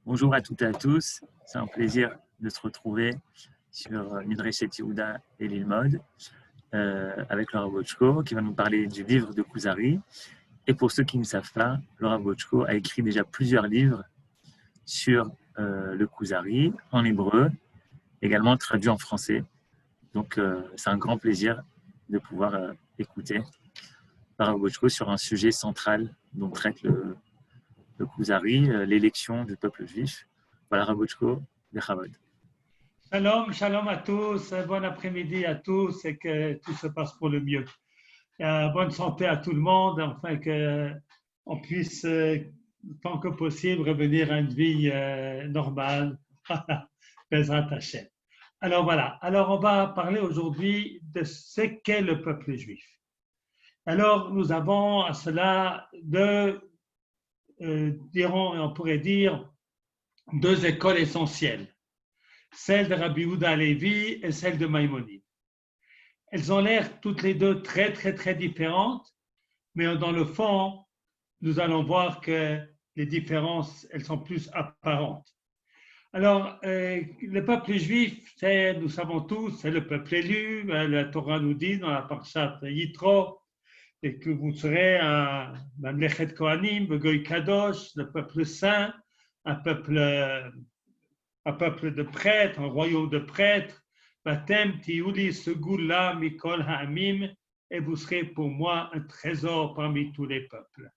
Bonjour à toutes et à tous. C'est un plaisir de se retrouver sur Midreshet Yehuda et Lilmod avec Laura Bochko qui va nous parler du livre de Kuzari. Et pour ceux qui ne savent pas, Laura Bochko a écrit déjà plusieurs livres sur le Kuzari en hébreu, également traduit en français. Donc c'est un grand plaisir de pouvoir écouter Laura Bochko sur un sujet central dont traite le Kuzari, l'élection du peuple juif. Voilà, Rabochko, Bechavod. Shalom, shalom à tous, bon après-midi à tous et que tout se passe pour le mieux. Bonne santé à tout le monde, afin qu'on puisse, tant que possible, revenir à une vie normale. Bezrat Hashem. Alors voilà, on va parler aujourd'hui de ce qu'est le peuple juif. Alors nous avons à cela on pourrait dire, deux écoles essentielles. Celle de Rabbi Yehuda Halevi et celle de Maïmonide. Elles ont l'air toutes les deux très, très, très différentes, mais dans le fond, nous allons voir que les différences, elles sont plus apparentes. Alors, le peuple juif, nous savons tous, c'est le peuple élu. La Torah nous dit dans la Parshat Yitro et que vous serez un Mamlechet Kohanim, Begoy Kadosh, le peuple saint, un peuple de prêtres, un royaume de prêtres, Batem Tiouli Segula Mikol Ha'amim, et vous serez pour moi un trésor parmi tous les peuples.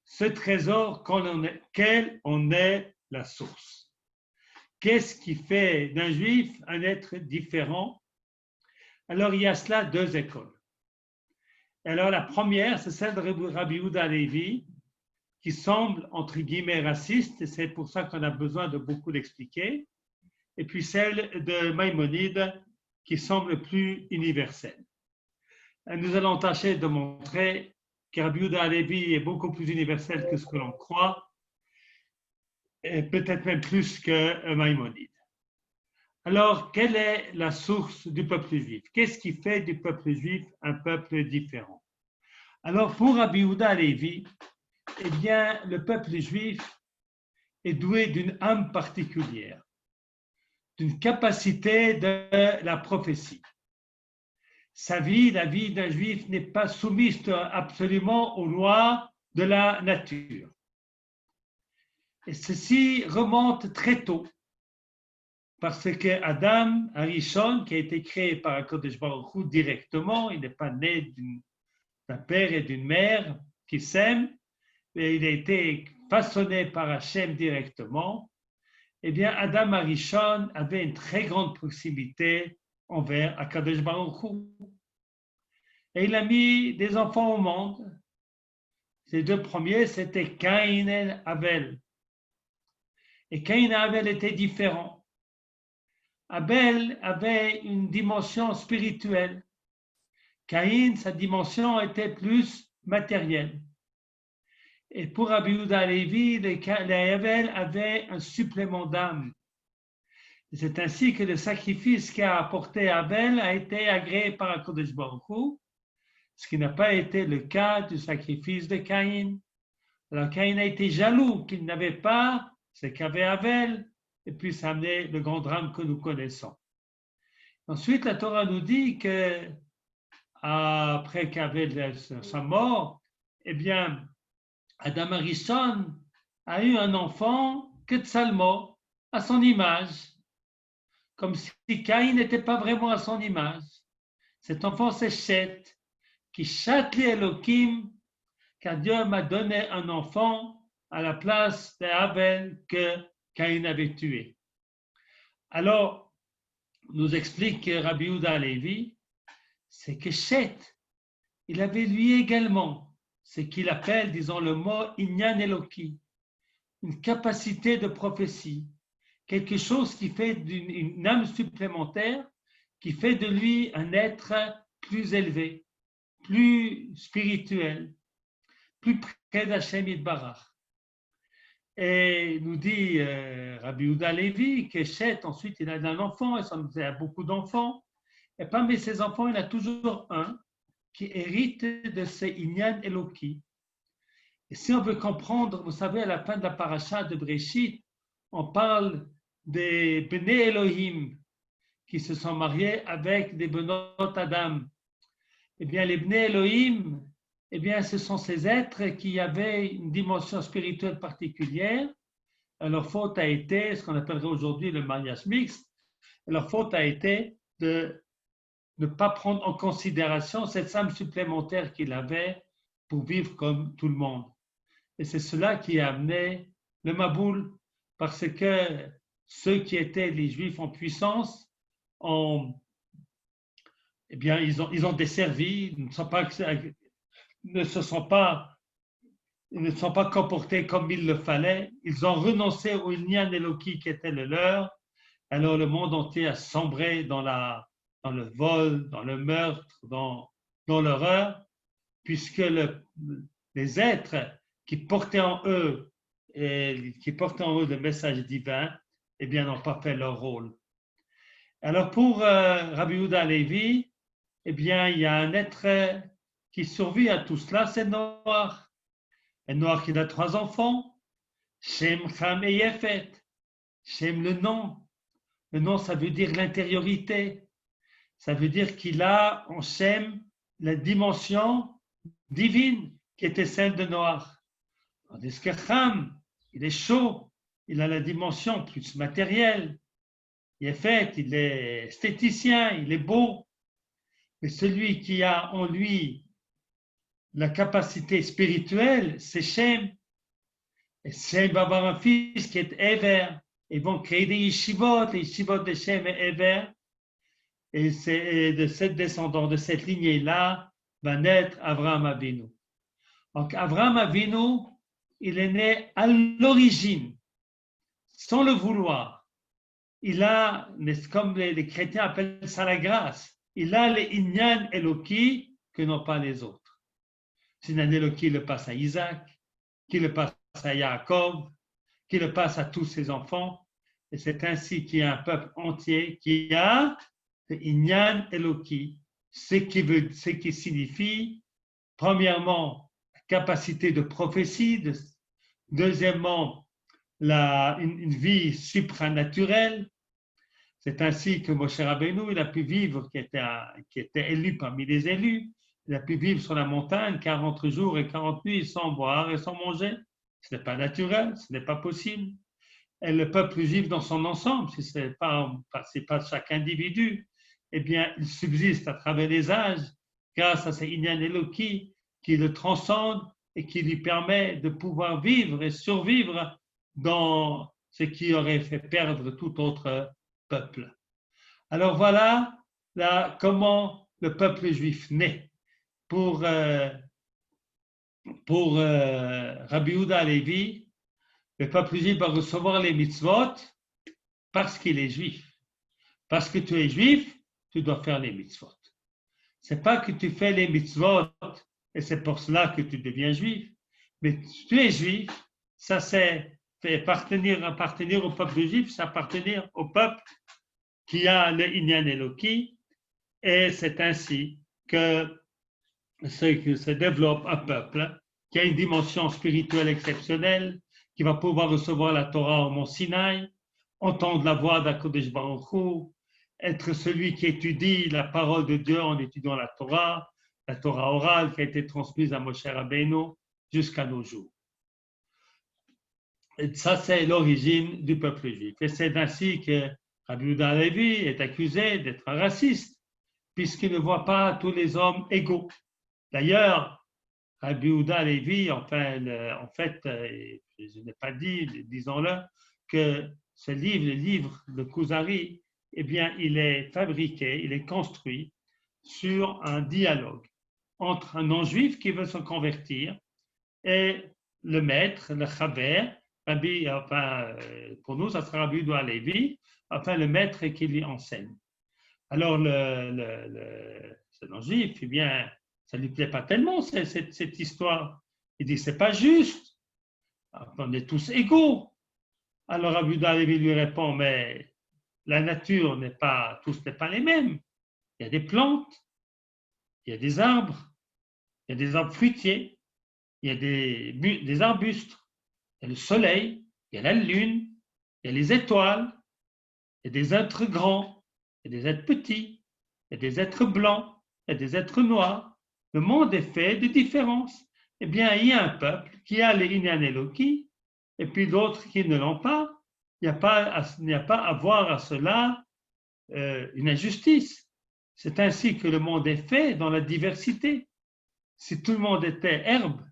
Ce trésor, quelle en est la source? Qu'est-ce qui fait d'un juif un être différent? Alors, il y a cela deux écoles. Alors, la première, c'est celle de Rabbi Yehuda Halevi, qui semble, entre guillemets, raciste, et c'est pour ça qu'on a besoin de beaucoup l'expliquer, et puis celle de Maïmonide, qui semble plus universelle. Et nous allons tâcher de montrer que Rabbi Yehuda Halevi est beaucoup plus universel que ce que l'on croit, et peut-être même plus que Maïmonide. Alors, quelle est la source du peuple juif? Qu'est-ce qui fait du peuple juif un peuple différent? Alors, pour Rabbi Yehuda Halevi, eh bien, le peuple juif est doué d'une âme particulière, d'une capacité de la prophétie. La vie d'un juif n'est pas soumise absolument aux lois de la nature. Et ceci remonte très tôt, parce que Adam Arishon, qui a été créé par HaKadosh Baruch Hu directement, il n'est pas né d'un père et d'une mère qui s'aiment, mais il a été façonné par Hachem directement. Eh bien, Adam Arishon avait une très grande proximité envers HaKadosh Baruch Hu. Et il a mis des enfants au monde. Ces deux premiers, c'était Caïn et Abel. Et Caïn et Abel étaient différents. Abel avait une dimension spirituelle. Caïn, sa dimension était plus matérielle. Et pour Rabbi Yehuda Halevi, les Abel avaient un supplément d'âme. C'est ainsi que le sacrifice qu'a apporté Abel a été agréé par HaKadosh Baruch Hu, ce qui n'a pas été le cas du sacrifice de Caïn. Alors Caïn a été jaloux qu'il n'avait pas ce qu'avait Abel, et puis ça a amené le grand drame que nous connaissons. Ensuite, la Torah nous dit que après qu'Abel soit mort, eh bien, Adam Arishon a eu un enfant, Ketsalmo, à son image, comme si Caïn n'était pas vraiment à son image. Cet enfant, c'est Shet, qui Shatli Elohim, car Dieu m'a donné un enfant à la place d'Abel que Caïn avait tué. Alors, nous explique Rabbi Yehuda Halevi, c'est que Shet, il avait lui également ce qu'il appelle, disons le mot, Inyan Eloki, une capacité de prophétie, quelque chose qui fait une âme supplémentaire, qui fait de lui un être plus élevé, plus spirituel, plus près d'Hachem Yitbarach. Et nous dit Rabbi Yehuda Halevi que Shet, ensuite, il a un enfant, il a beaucoup d'enfants, et parmi ces enfants, il y en a toujours un qui hérite de ce Inyan Eloki. Et si on veut comprendre, vous savez, à la fin de la paracha de Bréchit, on parle des Bnei Elohim qui se sont mariés avec des Benot Adam. Eh bien, les Bnei Elohim, eh bien, ce sont ces êtres qui avaient une dimension spirituelle particulière. Leur faute a été, ce qu'on appellerait aujourd'hui le mariage mixte, leur faute a été de ne pas prendre en considération cette âme supplémentaire qu'il avait pour vivre comme tout le monde. Et c'est cela qui a amené le Maboul, parce que ceux qui étaient les Juifs en puissance, eh bien, ils ont desservi, ils ne sont pas comportés comme il le fallait. Ils ont renoncé au Inyan Eloki qui était le leur. Alors le monde entier a sombré dans le vol, dans le meurtre, dans l'horreur, puisque les êtres qui portaient en eux le message divin, eh bien, n'ont pas fait leur rôle. Alors pour Rabbi Yehuda Halevi, eh bien, il y a un être qui survit à tout cela, c'est Noach. Et Noach, il a 3 enfants, Shem, Ham et Yefet. Shem, le nom. Le nom, ça veut dire l'intériorité. Ça veut dire qu'il a en Shem la dimension divine qui était celle de Noach. Tandis que Ham, il est chaud, il a la dimension plus matérielle. Yefet, il est esthéticien, il est beau. Mais celui qui a en lui la capacité spirituelle, c'est Shem. Et Shem va avoir un fils qui est Ever. Ils vont créer des yeshivot, les yeshivot de Shem et Ever. Et c'est de cette descendance, de cette lignée-là, va naître Avraham Avinu. Donc Avraham Avinu, il est né à l'origine, sans le vouloir. Il a, comme les chrétiens appellent ça la grâce, il a les Inyan Eloki que n'ont pas les autres. Inyan Eloki le passe à Isaac, qui le passe à Yaakov, qui le passe à tous ses enfants. Et c'est ainsi qu'il y a un peuple entier qui a le Inyan Eloki, ce qui signifie, premièrement, la capacité de prophétie, deuxièmement, une vie supranaturelle. C'est ainsi que Moshe Rabbeinu, il a pu vivre, qui était élu parmi les élus, il a pu vivre sur la montagne 40 jours et 40 nuits sans boire et sans manger. Ce n'est pas naturel, ce n'est pas possible. Et le peuple juif dans son ensemble, si ce n'est pas chaque individu, eh bien, il subsiste à travers les âges grâce à ces Inyan Eloki qui le transcendent et qui lui permet de pouvoir vivre et survivre dans ce qui aurait fait perdre tout autre peuple. Alors voilà comment le peuple juif naît. Pour Rabbi Yehuda Halevi, le peuple juif va recevoir les mitzvot parce qu'il est juif. Parce que tu es juif, tu dois faire les mitzvot. Ce n'est pas que tu fais les mitzvot et c'est pour cela que tu deviens juif. Mais tu es juif, ça c'est appartenir au peuple juif, c'est appartenir au peuple qui a le Inyan Eloki, et c'est ainsi que se développe un peuple qui a une dimension spirituelle exceptionnelle, qui va pouvoir recevoir la Torah au mont Sinaï, entendre la voix d'Akodesh Baruch Hu, être celui qui étudie la parole de Dieu en étudiant la Torah orale qui a été transmise à Moshe Rabbeinu jusqu'à nos jours. Et ça, c'est l'origine du peuple juif. Et c'est ainsi que Rabbi Yehuda Halevi est accusé d'être un raciste, puisqu'il ne voit pas tous les hommes égaux. D'ailleurs, Rabbi Yehuda Halevi, en fait, je n'ai pas dit, disons-le, que ce livre, le livre de Kuzari, eh bien, il est fabriqué, il est construit sur un dialogue entre un non-juif qui veut se convertir et le maître, le chaver, pour nous, ça sera Rabbi Yehuda Halevi, le maître qui lui enseigne. Alors, ce non-juif, eh bien, ça ne lui plaît pas tellement, cette histoire. Il dit, c'est pas juste. On est tous égaux. Alors, Rabbi Yehuda Halevi lui répond, mais la nature tous n'est pas les mêmes. Il y a des plantes, il y a des arbres, il y a des arbres fruitiers, il y a des arbustes, il y a le soleil, il y a la lune, il y a les étoiles, il y a des êtres grands, il y a des êtres petits, il y a des êtres blancs, il y a des êtres noirs. Le monde est fait de différences. Eh bien, il y a un peuple qui a les Inyan Eloki, et puis d'autres qui ne l'ont pas. Il n'y a pas à voir à cela une injustice. C'est ainsi que le monde est fait dans la diversité. Si tout le monde était herbe,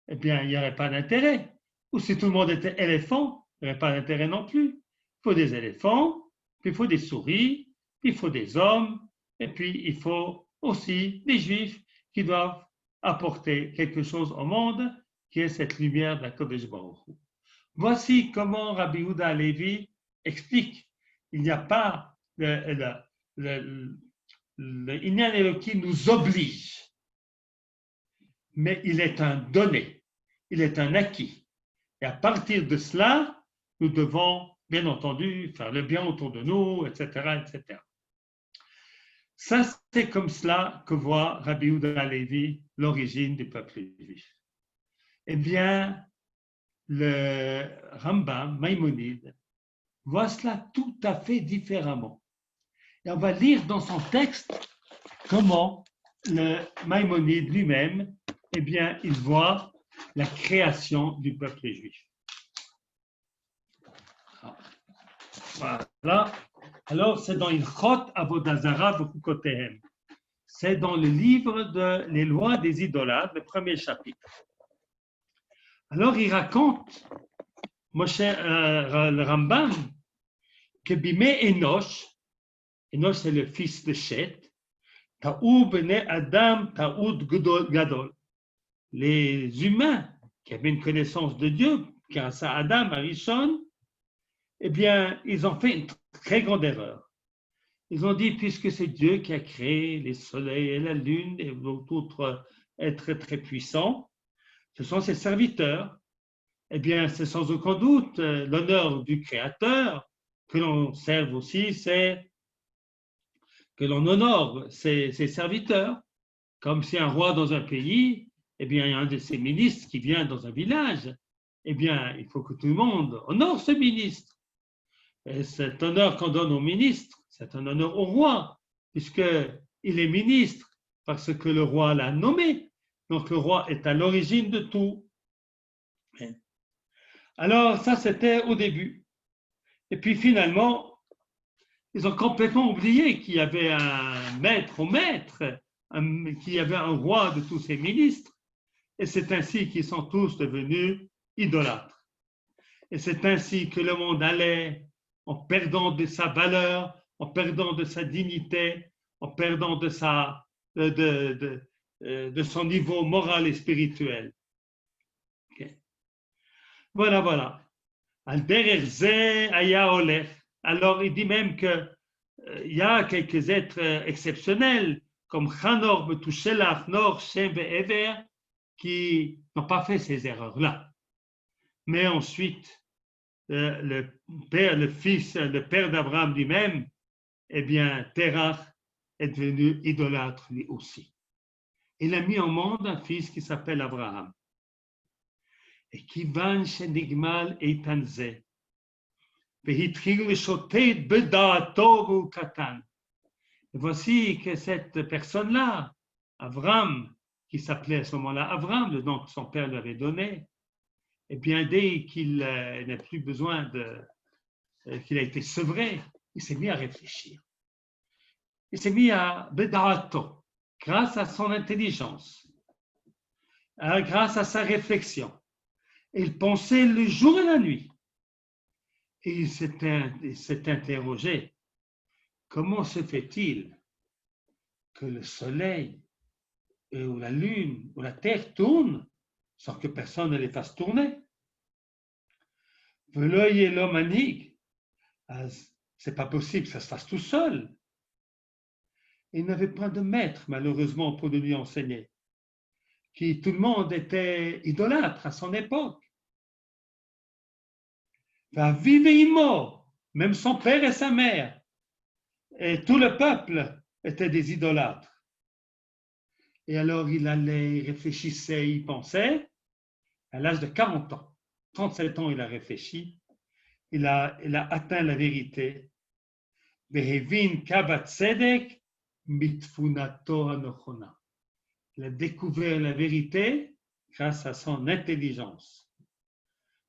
eh bien, il n'y aurait pas d'intérêt. Ou si tout le monde était éléphant, il n'y aurait pas d'intérêt non plus. Il faut des éléphants, puis il faut des souris, puis il faut des hommes, et puis il faut aussi des juifs qui doivent apporter quelque chose au monde, qui est cette lumière de la Kodesh Baruch Hu. Voici comment Rabbi Yehuda Halevi explique. Il n'y a pas le Inyan Eloki nous oblige, mais il est un donné, il est un acquis. Et à partir de cela, nous devons, bien entendu, faire le bien autour de nous, etc., etc. Ça, c'est comme cela que voit Rabbi Yehuda Halevi l'origine du peuple juif. Eh bien, le Rambam, Maïmonide, voit cela tout à fait différemment. Et on va lire dans son texte comment le Maïmonide lui-même, eh bien, il voit la création du peuple juif. Voilà. Alors, c'est dans Ilchot Avodah Zara V'Chukotehem. C'est dans le livre de Les lois des idolâtres, le premier chapitre. Alors, il raconte, le Rambam, que Bimé Enoch c'est le fils de Shet, Ta'ou bene Adam, Ta'oud Gadol. Les humains qui avaient une connaissance de Dieu, grâce à Adam, Arishon, eh bien, ils ont fait une très grande erreur. Ils ont dit, puisque c'est Dieu qui a créé les soleils et la lune et d'autres êtres très puissants, ce sont ses serviteurs. Eh bien, c'est sans aucun doute l'honneur du Créateur que l'on serve aussi, c'est que l'on honore ses serviteurs. Comme si un roi dans un pays, eh bien, il y a un de ses ministres qui vient dans un village, eh bien, il faut que tout le monde honore ce ministre. Et cet honneur qu'on donne au ministre, c'est un honneur au roi, puisqu'il est ministre parce que le roi l'a nommé. Donc, le roi est à l'origine de tout. Alors, ça, c'était au début. Et puis, finalement, ils ont complètement oublié qu'il y avait un maître au maître, qu'il y avait un roi de tous ces ministres. Et c'est ainsi qu'ils sont tous devenus idolâtres. Et c'est ainsi que le monde allait en perdant de sa valeur, en perdant de sa dignité, en perdant de son niveau moral et spirituel. Okay. Voilà. Alors, il dit même qu'il y a quelques êtres exceptionnels, comme Chanor, Metushelach, Nor, Shem et Ever, qui n'ont pas fait ces erreurs-là. Mais ensuite, le père d'Abraham lui-même, eh bien, Terach est devenu idolâtre lui aussi. Il a mis au monde un fils qui s'appelle Abraham. Et qui van shenigmal eitanze. Vehitchil lishotet bedaato katan. Voici que cette personne-là, Abraham, qui s'appelait à ce moment-là Abraham, le nom que son père lui avait donné, et bien dès qu'il n'a plus besoin qu'il a été sevré, il s'est mis à réfléchir. Il s'est mis à bedaato, grâce à son intelligence, grâce à sa réflexion. Il pensait le jour et la nuit. Et il s'est interrogé, comment se fait-il que le soleil ou la lune ou la terre tournent sans que personne ne les fasse tourner? L'œil et l'homme manique, c'est pas possible, ça se fasse tout seul. Il n'avait pas de maître, malheureusement, pour lui enseigner. Tout le monde était idolâtre à son époque. Même son père et sa mère, et tout le peuple étaient des idolâtres. Et alors il allait, il réfléchissait, il pensait, à l'âge de 40 ans, 37 ans il a réfléchi, il a atteint la vérité. Vehevin kavat tzedek mitfunato hanochona. Il a découvert la vérité grâce à son intelligence.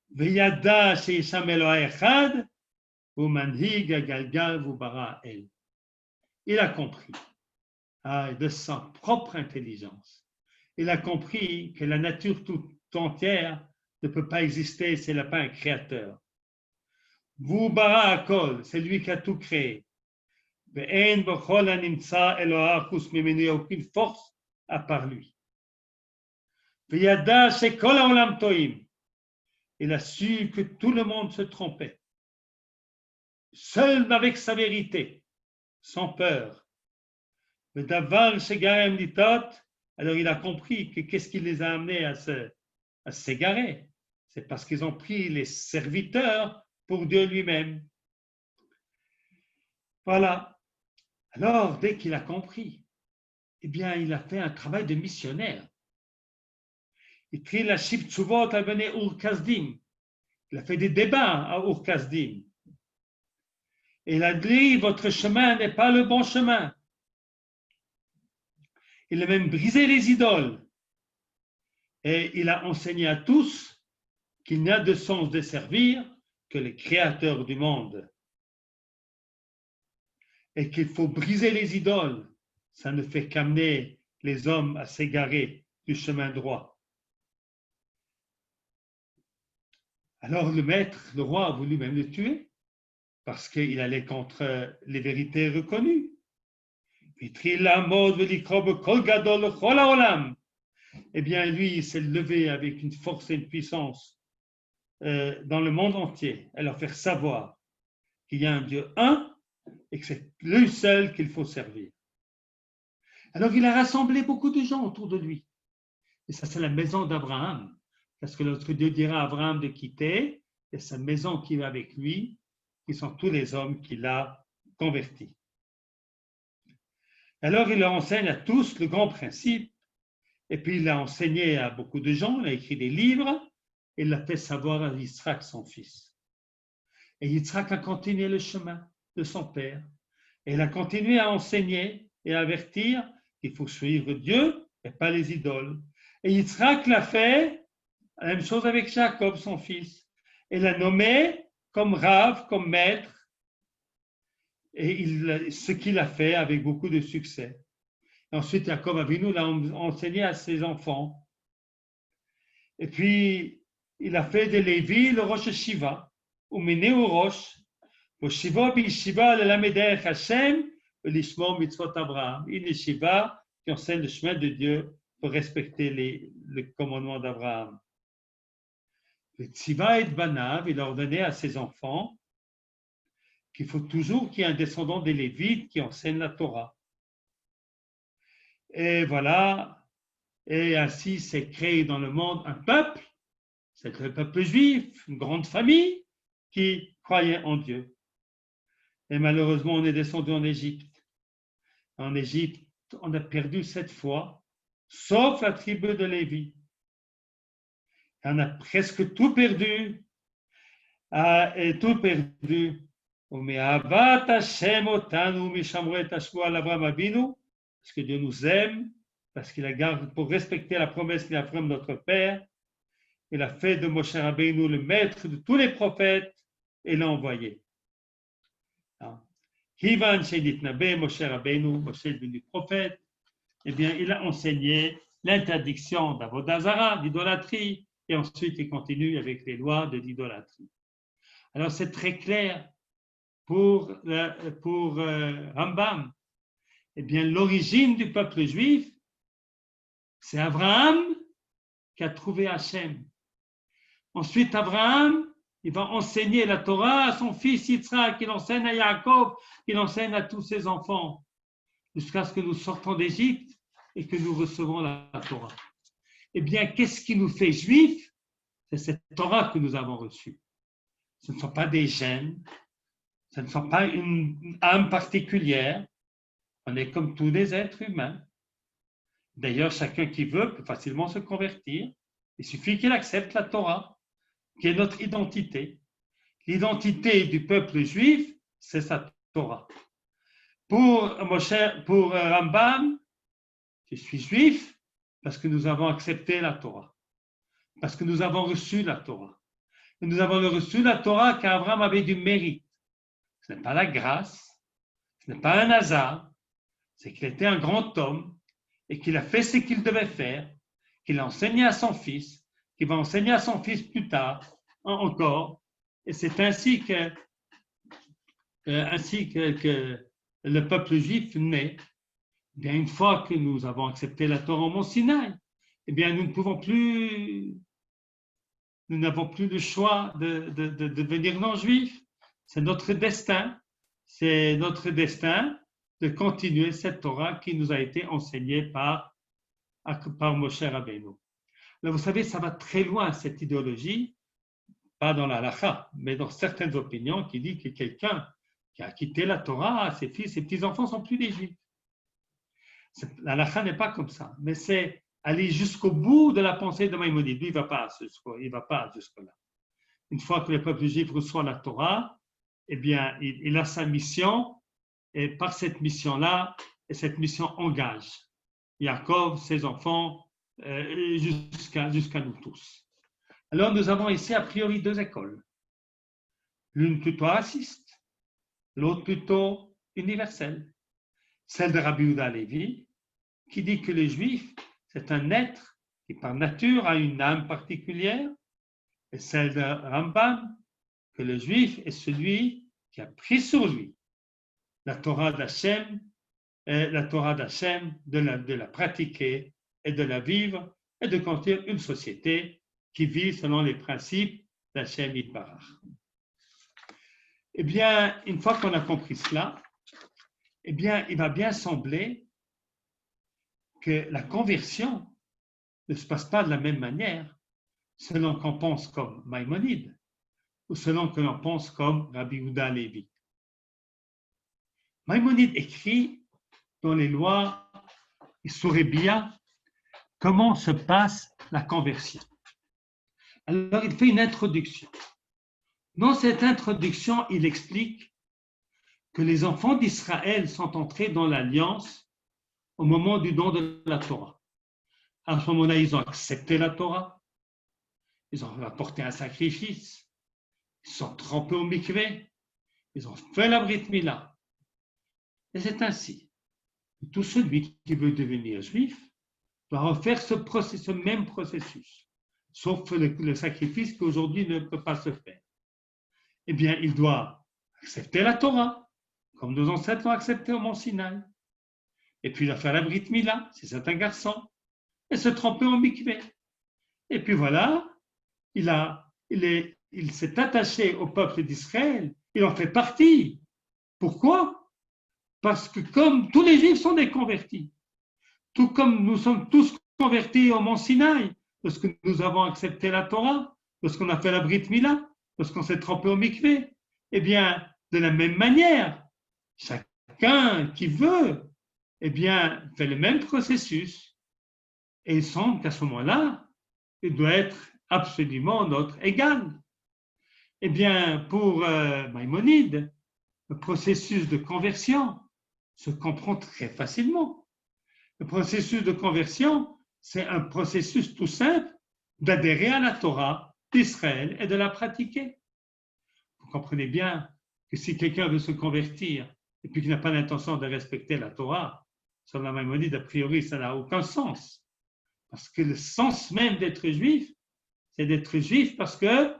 Veyada sheisham Eloah echad umanhig agalgal vubara el. Il a compris de sa propre intelligence. Il a compris que la nature tout entière ne peut pas exister s'il n'a pas un créateur. Vubara akol, c'est lui qui a tout créé. Ve'en b'chol hanimtza Eloah chus mimenu, il n'y a aucune force à part lui. Veyada shekol haolam toim. Il a su que tout le monde se trompait. Seul avec sa vérité, sans peur. Mais d'aval shegarem litot, alors il a compris que qu'est-ce qui les a amenés à s'égarer? C'est parce qu'ils ont pris les serviteurs pour Dieu lui-même. Voilà. Alors, dès qu'il a compris, eh bien, il a fait un travail de missionnaire. Il prit la Shib Tsuvot à venir Ur-Kasdim. Il a fait des débats à Ur-Kasdim. Et il a dit, votre chemin n'est pas le bon chemin. Il a même brisé les idoles. Et il a enseigné à tous qu'il n'y a de sens de servir que le créateur du monde. Et qu'il faut briser les idoles. Ça ne fait qu'amener les hommes à s'égarer du chemin droit. Alors le maître, le roi, a voulu même le tuer parce qu'il allait contre les vérités reconnues. Eh bien, lui, il s'est levé avec une force et une puissance dans le monde entier, à leur faire savoir qu'il y a un Dieu un et que c'est lui seul qu'il faut servir. Alors, il a rassemblé beaucoup de gens autour de lui. Et ça, c'est la maison d'Abraham. Parce que lorsque Dieu dira à Abraham de quitter, c'est sa maison qui va avec lui, qui sont tous les hommes qu'il a convertis. Alors, il leur enseigne à tous le grand principe, et puis il l'a enseigné à beaucoup de gens, il a écrit des livres, et il l'a fait savoir à Yitzhak, son fils. Et Yitzhak a continué le chemin de son père, et il a continué à enseigner et à avertir qu'il faut suivre Dieu et pas les idoles. Et Yitzhak l'a fait, la même chose avec Jacob, son fils. Il l'a nommé comme Rav, comme maître, et ce qu'il a fait avec beaucoup de succès. Et ensuite, Jacob Avinu l'a enseigné à ses enfants. Et puis, il a fait de Lévi le Rosh Shiva, ou Miné au Rosh, au Shiva Bishiva le Lameder Hashem, l'Ishmo Mitzvot Abraham. Une Yeshiva qui enseigne le chemin de Dieu pour respecter le commandement d'Abraham. Le Tziva et Banav, il a ordonné à ses enfants qu'il faut toujours qu'il y ait un descendant des Lévites qui enseigne la Torah. Et voilà, et ainsi s'est créé dans le monde un peuple, c'est le peuple juif, une grande famille qui croyait en Dieu. Et malheureusement, on est descendu en Égypte. En Égypte, on a perdu 7 fois, sauf la tribu de Lévi. On a presque tout perdu, et tout perdu. Parce que Dieu nous aime, parce qu'il a gardé pour respecter la promesse qu'il a faite de notre Père. Il a fait de Moshe Rabbeinu le maître de tous les prophètes et l'a envoyé. Kivan Sheditnabe, Moshe Rabbeinu, Moshe est devenu prophète, eh bien, il a enseigné l'interdiction d'Avodah Zara, d'idolâtrie, et ensuite il continue avec les lois de l'idolâtrie. Alors c'est très clair pour Rambam. Eh bien, l'origine du peuple juif, c'est Abraham qui a trouvé Hachem. Ensuite, Abraham, il va enseigner la Torah à son fils Yitzhak, qu'il enseigne à Yaakov, qu'il enseigne à tous ses enfants, jusqu'à ce que nous sortons d'Égypte et que nous recevons la Torah. Eh bien, qu'est-ce qui nous fait juifs? C'est cette Torah que nous avons reçue. Ce ne sont pas des gènes, ce ne sont pas une âme particulière. On est comme tous les êtres humains. D'ailleurs, chacun qui veut peut facilement se convertir. Il suffit qu'il accepte la Torah, qui est notre identité. l'identité du peuple juif, c'est sa Torah. Pour Rambam, je suis juif parce que nous avons accepté la Torah, parce que nous avons reçu la Torah. Et nous avons reçu la Torah car Abraham avait du mérite. Ce n'est pas la grâce, ce n'est pas un hasard, c'est qu'il était un grand homme et qu'il a fait ce qu'il devait faire, qu'il a enseigné à son fils, qu'il va enseigner à son fils plus tard encore. Et c'est ainsi que le peuple juif naît. Bien, une fois que nous avons accepté la Torah au Mont Sinaï, eh bien, nous n'avons plus le choix de devenir non-juifs. C'est notre destin de continuer cette Torah qui nous a été enseignée par Moshe Rabbeinu. Là, vous savez, ça va très loin, cette idéologie, pas dans la halakha, mais dans certaines opinions qui disent que quelqu'un qui a quitté la Torah, ses fils, ses petits-enfants ne sont plus des juifs. La halakha n'est pas comme ça, mais c'est aller jusqu'au bout de la pensée de Maïmonide. Lui, il ne va pas jusque-là. Une fois que le peuple juif reçoit la Torah, eh bien, il a sa mission, et par cette mission-là, et cette mission engage Yaakov, ses enfants, jusqu'à nous tous. Alors, nous avons ici a priori deux écoles. L'une plutôt raciste, l'autre plutôt universelle. Celle de Rabbi Yehuda Halevi, qui dit que le juif, c'est un être qui par nature a une âme particulière, et celle de Rambam, que le juif est celui qui a pris sur lui la Torah d'Hachem, de la pratiquer et de la vivre, et de construire une société qui vit selon les principes d'Hachem Yitbarach. Eh bien, une fois qu'on a compris cela, eh bien, il va bien sembler que la conversion ne se passe pas de la même manière selon qu'on pense comme Maïmonide ou selon que l'on pense comme Rabbi Yehuda Halevi. Maïmonide écrit dans les lois Issurei Bia comment se passe la conversion. Alors, il fait une introduction. Dans cette introduction, il explique que les enfants d'Israël sont entrés dans l'alliance au moment du don de la Torah. À ce moment-là, ils ont accepté la Torah, ils ont apporté un sacrifice, ils sont trempés au mikvé, ils ont fait la Brit Mila. Et c'est ainsi que tout celui qui veut devenir juif doit refaire ce même processus, sauf le sacrifice qui aujourd'hui ne peut pas se faire. Eh bien, il doit accepter la Torah, comme nos ancêtres l'ont accepté au Mont Sinaï. Et puis, il a fait la Brit Mila, si c'est un garçon, et se tremper en mikvé. Et puis voilà, il s'est attaché au peuple d'Israël, il en fait partie. Pourquoi ? Parce que comme tous les Juifs sont des convertis, tout comme nous sommes tous convertis au Mont Sinaï, lorsque nous avons accepté la Torah, lorsqu'on a fait la Brit Mila, lorsqu'on s'est trempé au mikvé, eh bien, de la même manière, chacun qui veut, eh bien, fait le même processus. Et il semble qu'à ce moment-là, il doit être absolument notre égal. Eh bien, pour Maïmonide, le processus de conversion se comprend très facilement. Le processus de conversion, c'est un processus tout simple d'adhérer à la Torah d'Israël et de la pratiquer. Vous comprenez bien que si quelqu'un veut se convertir et puis qu'il n'a pas l'intention de respecter la Torah, selon la Maïmonide, a priori, ça n'a aucun sens. Parce que le sens même d'être juif, c'est d'être juif parce que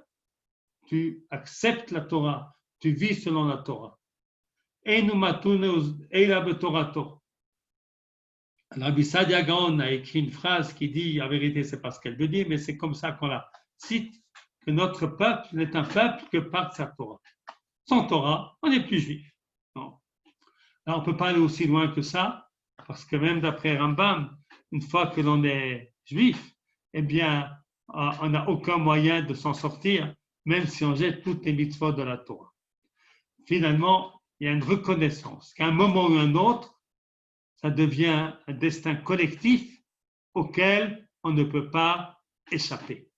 tu acceptes la Torah, tu vis selon la Torah. Rabbi Sadia Gaon a écrit une phrase qui dit, en vérité, c'est pas ce qu'elle veut dire, mais c'est comme ça qu'on la cite, que notre peuple n'est un peuple que par sa Torah. Sans Torah, on n'est plus juif. Non. Alors, on ne peut pas aller aussi loin que ça, parce que même d'après Rambam, une fois que l'on est juif, eh bien, on n'a aucun moyen de s'en sortir, même si on jette toutes les mitzvot de la Torah. Finalement, il y a une reconnaissance qu'à un moment ou un autre, ça devient un destin collectif auquel on ne peut pas échapper.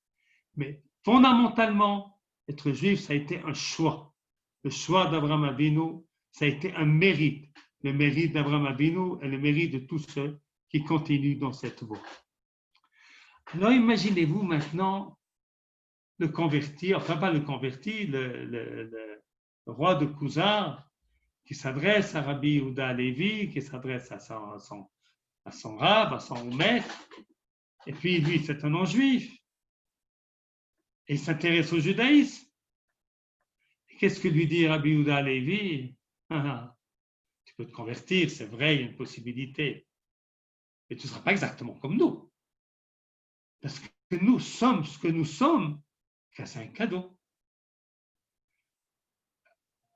Mais fondamentalement, Être juif, ça a été un choix. Le choix d'Abraham Avinu, ça a été un mérite. Le mérite d'Abraham Avinu et le mérite de tous ceux qui continuent dans cette voie. Alors imaginez-vous maintenant le converti, enfin pas le converti, le roi de Khuzar, qui s'adresse à Rabbi Yehuda Halevi, qui s'adresse à son rab, à son maître, et puis lui c'est un non-juif, et il s'intéresse au judaïsme. Et qu'est-ce que lui dit Rabbi Yehuda Halevi? Tu peux te convertir, c'est vrai, il y a une possibilité, mais tu ne seras pas exactement comme nous. Parce que nous sommes ce que nous sommes, grâce à un cadeau.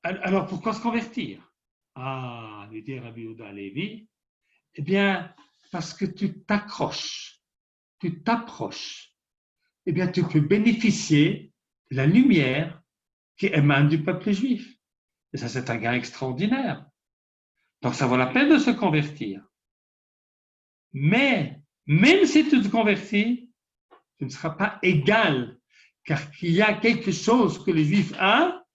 Alors pourquoi se convertir? Lui dit Rabbi Yehuda Halevi, eh bien, parce que tu t'approches, eh bien, tu peux bénéficier de la lumière qui émane du peuple juif. Et ça, c'est un gain extraordinaire. Donc, ça vaut la peine de se convertir. Mais, même si tu te convertis, tu ne seras pas égal, car il y a quelque chose que le juif a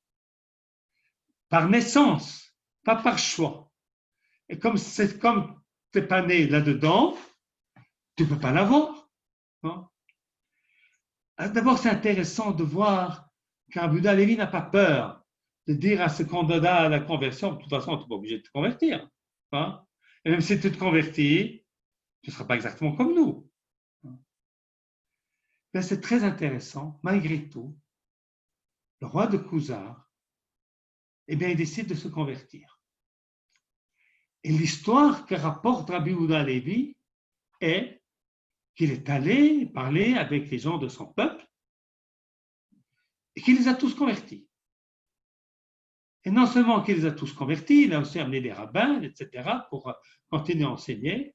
par naissance, pas par choix. Et comme tu n'es pas né là-dedans, tu ne peux pas l'avoir. Non? D'abord, c'est intéressant de voir qu'Rabbi Yehuda Halevi n'a pas peur de dire à ce candidat à la conversion, de toute façon, tu n'es pas obligé de te convertir. Hein? Et même si tu te convertis, tu ne seras pas exactement comme nous. Mais c'est très intéressant, malgré tout, le roi de Khuzar, eh bien, il décide de se convertir. Et l'histoire que rapporte Rabbi Yehuda Halevi est qu'il est allé parler avec les gens de son peuple et qu'il les a tous convertis. Et non seulement qu'il les a tous convertis, il a aussi amené des rabbins, etc., pour continuer à enseigner.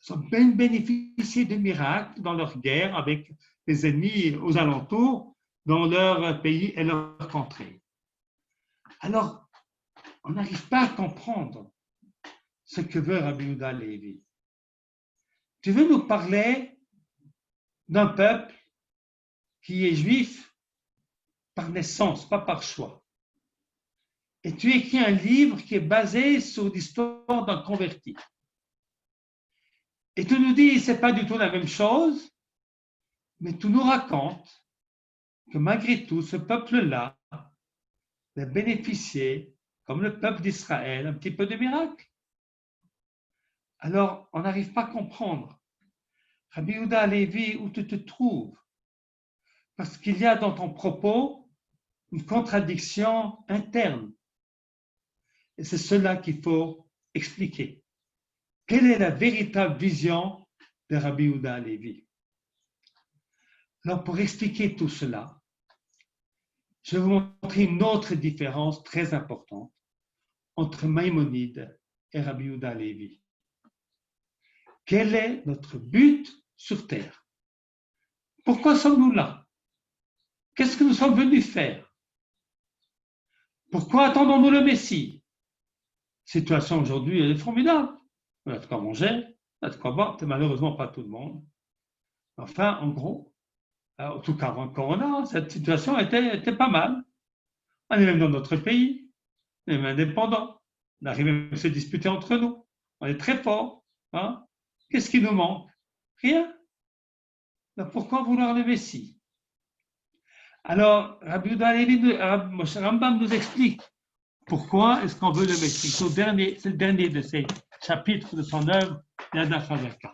Ils ont bien bénéficié de miracles dans leur guerre avec les ennemis aux alentours, dans leur pays et leur contrée. Alors, on n'arrive pas à comprendre ce que veut Rabbi Yehuda Halevi. Tu veux nous parler d'un peuple qui est juif par naissance, pas par choix. Et tu écris un livre qui est basé sur l'histoire d'un converti. Et tu nous dis, c'est pas du tout la même chose, mais tu nous racontes que malgré tout, ce peuple-là a bénéficié, comme le peuple d'Israël, un petit peu de miracles. Alors, on n'arrive pas à comprendre. Rabbi Yehuda Halevi, où tu te trouves? Parce qu'il y a dans ton propos une contradiction interne. Et c'est cela qu'il faut expliquer. Quelle est la véritable vision de Rabbi Yehuda Halevi? Alors, pour expliquer tout cela, je vais vous montrer une autre différence très importante entre Maïmonide et Rabbi Yehuda Halevi. Quel est notre but sur Terre? Pourquoi sommes-nous là? Qu'est-ce que nous sommes venus faire? Pourquoi attendons-nous le Messie? La situation aujourd'hui, elle est formidable. On a de quoi manger, on a de quoi boire, malheureusement pas tout le monde. Enfin, en gros, en tout cas avant le Corona, cette situation était pas mal. On est même dans notre pays, on est même indépendant. On arrive même à se disputer entre nous. On est très fort. Hein? Qu'est-ce qui nous manque? Rien. Donc pourquoi vouloir le Messie? Alors, Rabbi Yehuda Halevi, Moshe Rambam nous explique pourquoi est-ce qu'on veut le Messie. C'est le dernier de ces chapitres de son œuvre, Yad HaChazaka.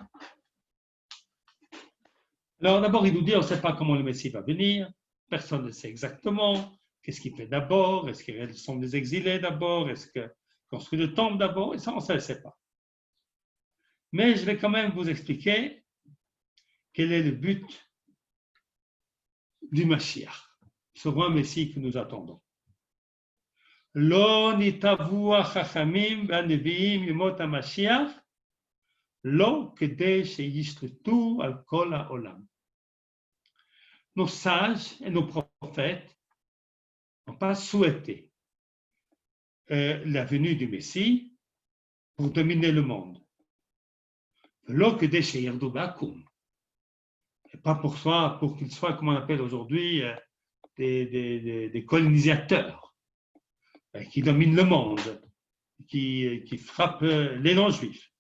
Alors d'abord, il nous dit, on ne sait pas comment le Messie va venir, personne ne sait exactement, qu'est-ce qu'il fait d'abord, est-ce qu'ils sont des exilés d'abord, est-ce qu'il construit le temple d'abord, et ça, on ne sait pas. Mais je vais quand même vous expliquer quel est le but du Mashiach, ce roi Messie que nous attendons. Lo nitavu hachachamim v'haneviim yemot haMashiach, lo kedei sheyishletu al kol ha'olam. Nos sages et nos prophètes n'ont pas souhaité la venue du Messie pour dominer le monde. Lo kedei sheyardu ba'akum. Et pas pour qu'il soit, comme on appelle aujourd'hui, des colonisateurs qui dominent le monde, qui frappent les non-juifs.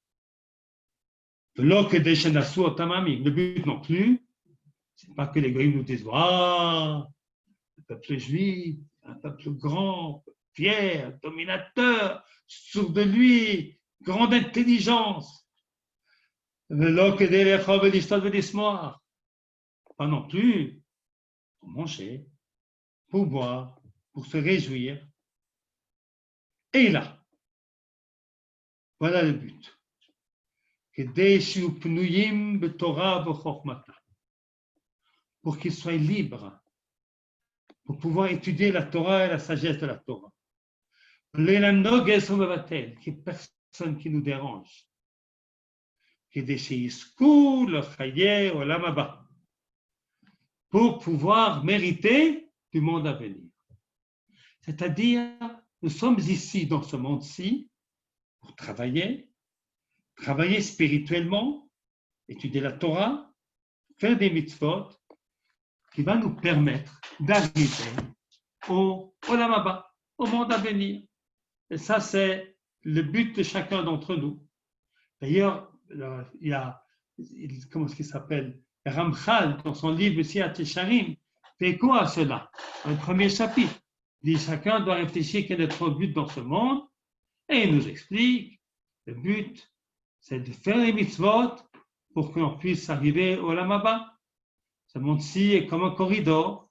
Le but non plus, c'est pas que les goïms nous disent le peuple juif, un peuple grand, fier, dominateur, sûr de lui, grande intelligence. Pas non plus pour manger, pour boire, pour se réjouir. Et là, voilà le but. Pour qu'ils soient libres, pour pouvoir étudier la Torah et la sagesse de la Torah. Qu'il n'y ait personne qui nous dérange. Pour pouvoir mériter du monde à venir. C'est-à-dire, nous sommes ici dans ce monde-ci pour travailler spirituellement, étudier la Torah, faire des mitzvot qui va nous permettre d'arriver au Olam Haba, au monde à venir. Et ça, c'est le but de chacun d'entre nous. D'ailleurs, il y a, comment est-ce qu'il s'appelle, Ramchal, dans son livre Siyat Yesharim, fait écho à cela. Dans le premier chapitre, il dit chacun doit réfléchir quel est notre but dans ce monde, et il nous explique le but, c'est de faire les mitzvot pour qu'on puisse arriver au Olam Haba. Ce monde-ci est comme un corridor,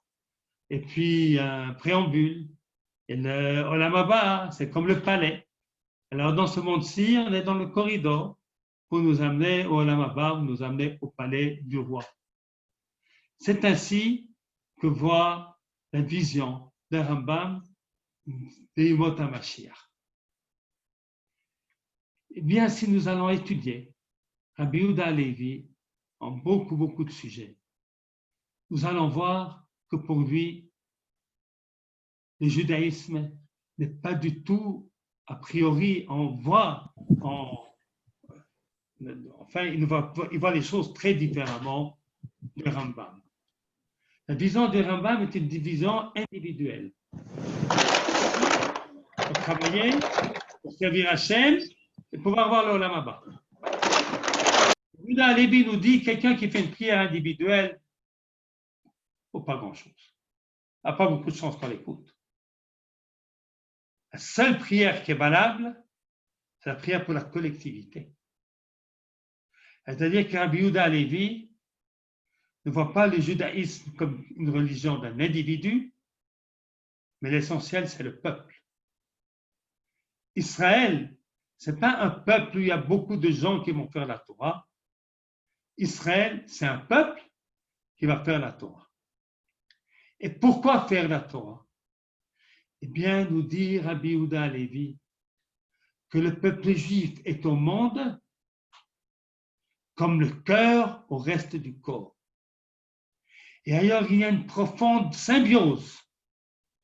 et puis un préambule. Et le Olam Haba, c'est comme le palais. Alors, dans ce monde-ci, on est dans le corridor pour nous amener au Olam Haba, pour nous amener au palais du roi. C'est ainsi que voit la vision de Rambam de Yemot HaMashiach. Eh bien, si nous allons étudier Rabbi Yehuda Halevi en beaucoup de sujets, nous allons voir que pour lui, le judaïsme n'est pas du tout, a priori, il voit les choses très différemment du Rambam. La vision du Rambam est une vision individuelle. Pour travailler, pour servir Hachem et pouvoir avoir le Olam Haba. Yehuda Halevi nous dit quelqu'un qui fait une prière individuelle, faut pas grand-chose. Il n'a pas beaucoup de chance qu'on l'écoute. La seule prière qui est valable, c'est la prière pour la collectivité. C'est-à-dire que Rabbi Yehuda Halevi ne voit pas le judaïsme comme une religion d'un individu, mais l'essentiel, c'est le peuple. Israël, ce n'est pas un peuple où il y a beaucoup de gens qui vont faire la Torah. Israël, c'est un peuple qui va faire la Torah. Et pourquoi faire la Torah? Eh bien, nous dit Rabbi Yehuda Halevi que le peuple juif est au monde comme le cœur au reste du corps. Et ailleurs, il y a une profonde symbiose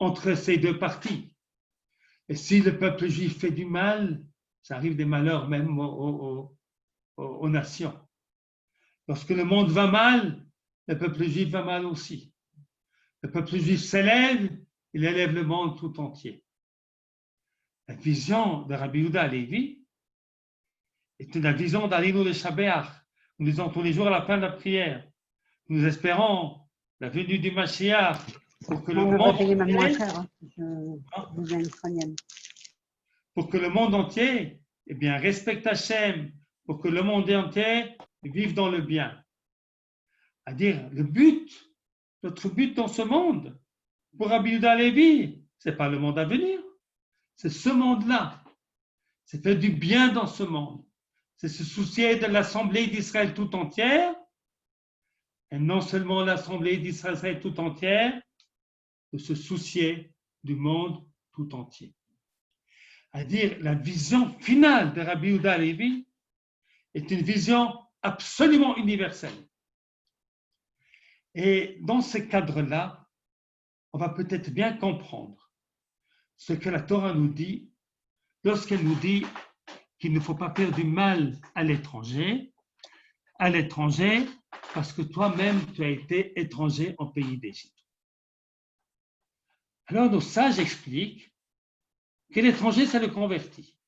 entre ces deux parties. Et si le peuple juif fait du mal, ça arrive des malheurs même aux nations. Lorsque le monde va mal, le peuple juif va mal aussi. Le peuple juif s'élève, il élève le monde tout entier. La vision de Rabbi Yehuda Halevi est la vision d'Alinu le Shabbat. Nous disons tous les jours à la fin de la prière, nous espérons la venue du Mashiach pour que le monde pour que le monde entier respecte Hachem, pour que le monde entier vive dans le bien. C'est-à-dire, notre but dans ce monde, pour Rabbi Yehuda Halevi, ce n'est pas le monde à venir, c'est ce monde-là. C'est faire du bien dans ce monde. C'est se soucier de l'Assemblée d'Israël tout entière, et non seulement l'Assemblée d'Israël tout entière, de se soucier du monde tout entier. C'est-à-dire, la vision finale de Rabbi Yehuda Halevi est une vision absolument universelle. Et dans ce cadre-là, on va peut-être bien comprendre ce que la Torah nous dit lorsqu'elle nous dit qu'il ne faut pas faire du mal à l'étranger parce que toi-même, tu as été étranger en pays d'Égypte. Alors nos sages expliquent que l'étranger, c'est le converti.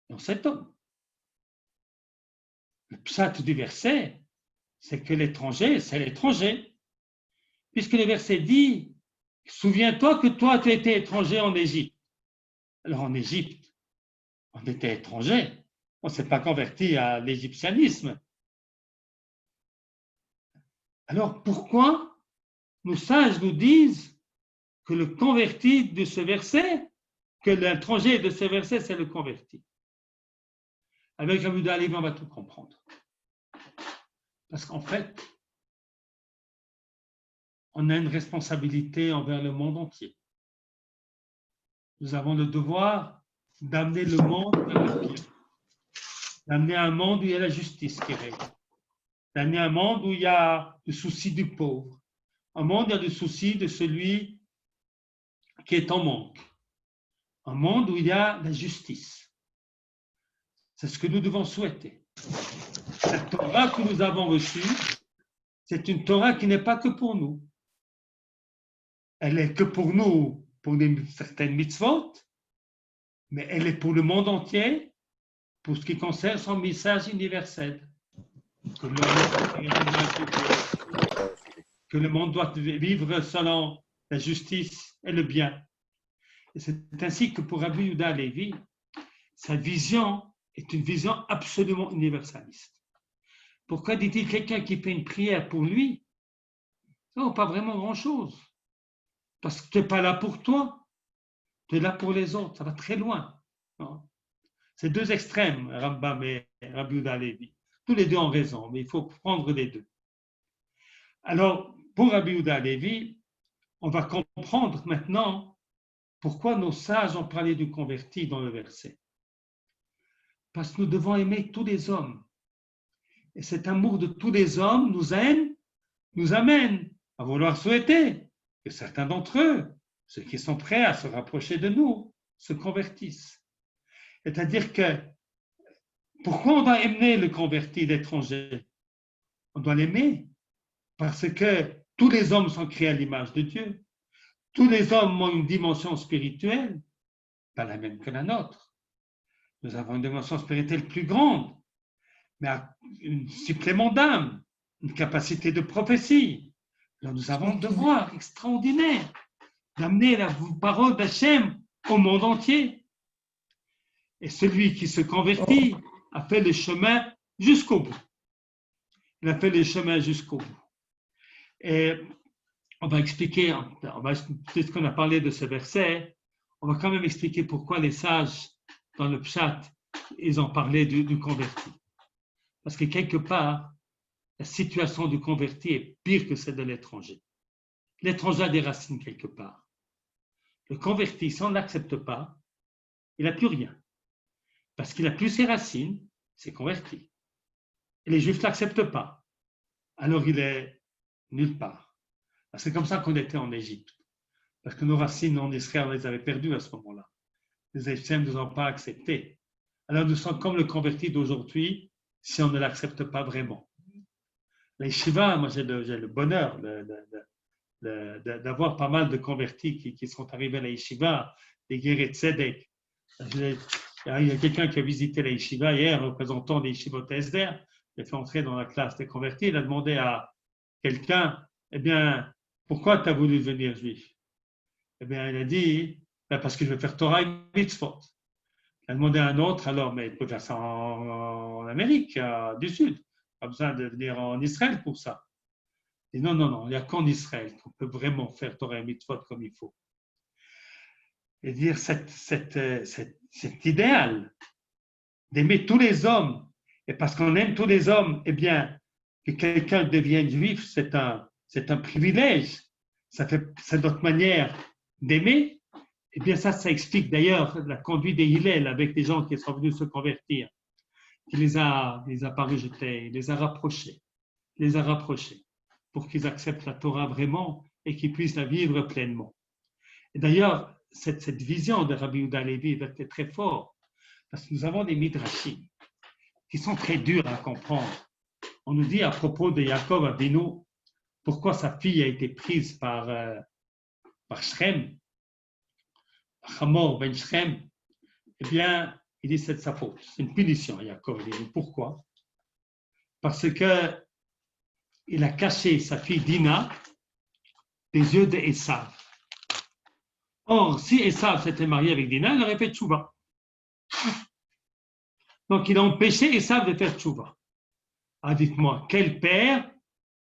Dans cet homme. Le pshat du verset, c'est que l'étranger, c'est l'étranger. Puisque le verset dit, souviens-toi que toi, tu étais étranger en Égypte. Alors en Égypte, on était étranger. On ne s'est pas converti à l'égyptianisme. Alors pourquoi nos sages nous disent que le converti de ce verset, que l'étranger de ce verset, c'est le converti? Avec Rabbi Yehuda Halevi, on va tout comprendre. Parce qu'en fait, on a une responsabilité envers le monde entier. Nous avons le devoir d'amener le monde vers le bien, d'amener un monde où il y a la justice qui règne, d'amener un monde où il y a le souci du pauvre, un monde où il y a le souci de celui qui est en manque, un monde où il y a la justice. C'est ce que nous devons souhaiter. Cette Torah que nous avons reçue, c'est une Torah qui n'est pas que pour nous. Elle est que pour nous, pour certaines mitzvot, mais elle est pour le monde entier, pour ce qui concerne son message universel. Que le monde doit vivre selon la justice et le bien. Et c'est ainsi que pour Rabbi Yehuda Halevi, sa vision est une vision absolument universaliste. Pourquoi dit-il quelqu'un qui fait une prière pour lui? Non, pas vraiment grand-chose. Parce que tu n'es pas là pour toi, tu es là pour les autres, ça va très loin. C'est deux extrêmes, Rambam et Rabbi Yehuda Halevi. Tous les deux ont raison, mais il faut prendre les deux. Alors, pour Rabbi Yehuda Halevi, on va comprendre maintenant pourquoi nos sages ont parlé du converti dans le verset. Parce que nous devons aimer tous les hommes. Et cet amour de tous les hommes nous amène à vouloir souhaiter que certains d'entre eux, ceux qui sont prêts à se rapprocher de nous, se convertissent. C'est-à-dire que, pourquoi on doit aimer le converti d'étranger? On doit l'aimer parce que tous les hommes sont créés à l'image de Dieu. Tous les hommes ont une dimension spirituelle, pas la même que la nôtre. Nous avons une dimension spirituelle plus grande, mais un supplément d'âme, une capacité de prophétie. Alors nous avons un devoir extraordinaire d'amener la parole d'Hachem au monde entier. Et celui qui se convertit a fait le chemin jusqu'au bout. Il a fait le chemin jusqu'au bout. Et on va expliquer, puisque qu'on a parlé de ce verset, on va quand même expliquer pourquoi les sages, dans le Pshat, ils ont parlé du converti. Parce que quelque part, la situation du converti est pire que celle de l'étranger. L'étranger a des racines quelque part. Le converti, si on ne l'accepte pas, il n'a plus rien. Parce qu'il n'a plus ses racines, c'est converti. Et les Juifs ne l'acceptent pas. Alors il est nulle part. C'est comme ça qu'on était en Égypte. Parce que nos racines en Israël, on les avait perdues à ce moment-là. Les Égyptiens ne nous ont pas acceptés. Alors nous sommes comme le converti d'aujourd'hui si on ne l'accepte pas vraiment. La yeshiva, moi j'ai le bonheur d'avoir pas mal de convertis qui sont arrivés à la yeshiva, des Guéret Tzedek. Il y a quelqu'un qui a visité la yeshiva hier, représentant des yeshivot Esder. Il a fait entrer dans la classe des convertis. Il a demandé à quelqu'un, eh bien, pourquoi tu as voulu devenir juif? Eh bien, il a dit, parce que je veux faire Torah et mitzvot. Il a demandé à un autre, alors, mais il peut faire ça en Amérique du Sud. Pas besoin de venir en Israël pour ça. Et non, il n'y a qu'en Israël qu'on peut vraiment faire Torah et mitzvot comme il faut. Et dire cet idéal d'aimer tous les hommes, et parce qu'on aime tous les hommes, eh bien, que quelqu'un devienne juif, c'est un privilège. C'est notre manière d'aimer. Eh bien, ça explique d'ailleurs la conduite des Hillel avec les gens qui sont venus se convertir. Il les a pas rejetés, il les a rapprochés. Pour qu'ils acceptent la Torah vraiment et qu'ils puissent la vivre pleinement. Et d'ailleurs, cette vision de Rabbi Yehuda Halevi était très forte parce que nous avons des midrashim qui sont très durs à comprendre. On nous dit à propos de Yaakov Avinu, pourquoi sa fille a été prise par Shrem, Hamor ben Shrem, eh bien, il dit c'est de sa faute. C'est une punition, Yaakov. Il dit pourquoi? Parce que il a caché sa fille Dina des yeux d'Esav. Or, si Esav s'était marié avec Dina, il aurait fait tchouva. Donc, il a empêché Esav de faire tchouva. Ah, dites-moi, quel père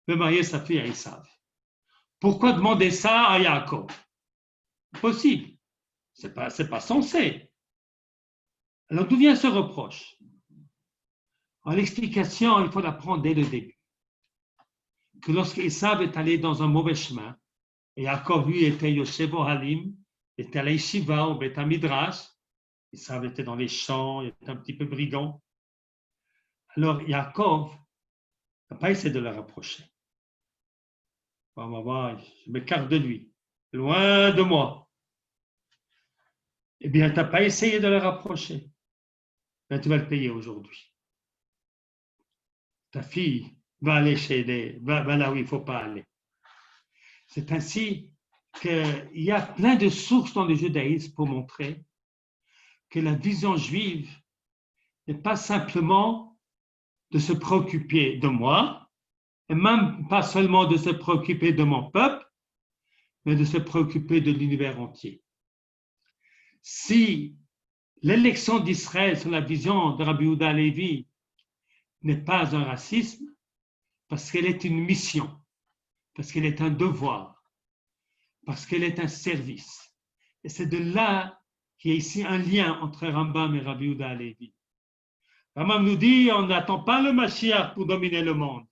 veut marier sa fille à Esav? Pourquoi demander ça à Yaakov? Possible. C'est pas censé. Alors, d'où vient ce reproche? En l'explication, il faut l'apprendre dès le début. Que lorsque Esav est allé dans un mauvais chemin, et Yaakov, lui, était Yoshevo Halim, était à l'Yeshiva, au Beth Midrash, Esav était dans les champs, il était un petit peu brigand. Alors, Yaakov n'a pas essayé de le rapprocher. On va voir, je m'écarte de lui, loin de moi. Eh bien, tu n'as pas essayé de le rapprocher. Ben, tu vas le payer aujourd'hui. Ta fille va aller va là où il ne faut pas aller. C'est ainsi qu'il y a plein de sources dans le judaïsme pour montrer que la vision juive n'est pas simplement de se préoccuper de moi, et même pas seulement de se préoccuper de mon peuple, mais de se préoccuper de l'univers entier. Si l'élection d'Israël sur la vision de Rabbi Yehuda Halevi n'est pas un racisme, parce qu'elle est une mission, parce qu'elle est un devoir, parce qu'elle est un service. Et c'est de là qu'il y a ici un lien entre Rambam et Rabbi Yehuda Halevi. Rambam nous dit, on n'attend pas le Mashiach pour dominer le monde,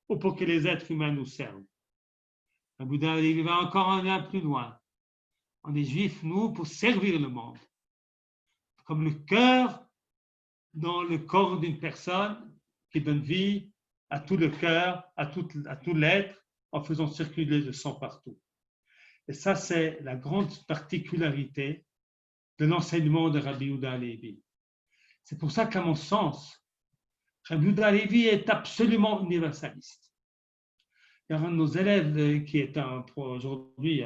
ou pour que les êtres humains nous servent. Rabbi Yehuda Halevi va encore un lien plus loin. On est juifs, nous, pour servir le monde. Comme le cœur dans le corps d'une personne qui donne vie à tout le cœur, à tout l'être, en faisant circuler le sang partout. Et ça, c'est la grande particularité de l'enseignement de Rabbi Yehuda Halevi. C'est pour ça qu'à mon sens, Rabbi Yehuda Halevi est absolument universaliste. Il y a un de nos élèves qui est aujourd'hui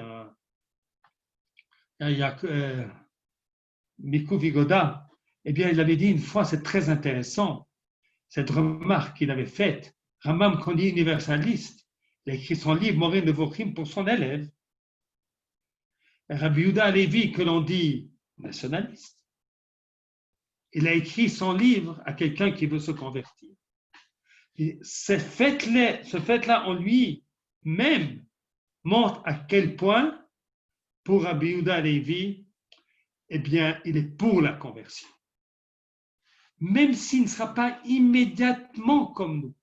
Mikou Vigoda, eh bien, il avait dit une fois, c'est très intéressant, cette remarque qu'il avait faite. Rambam, qu'on dit universaliste, il a écrit son livre Moreh Nevochim pour son élève. Rabbi Yehuda Halevi, que l'on dit nationaliste, il a écrit son livre à quelqu'un qui veut se convertir. Et ce fait-là en lui-même montre à quel point, pour Rabbi Yehuda Halevi, eh bien, il est pour la conversion. Même s'il ne sera pas immédiatement comme nous.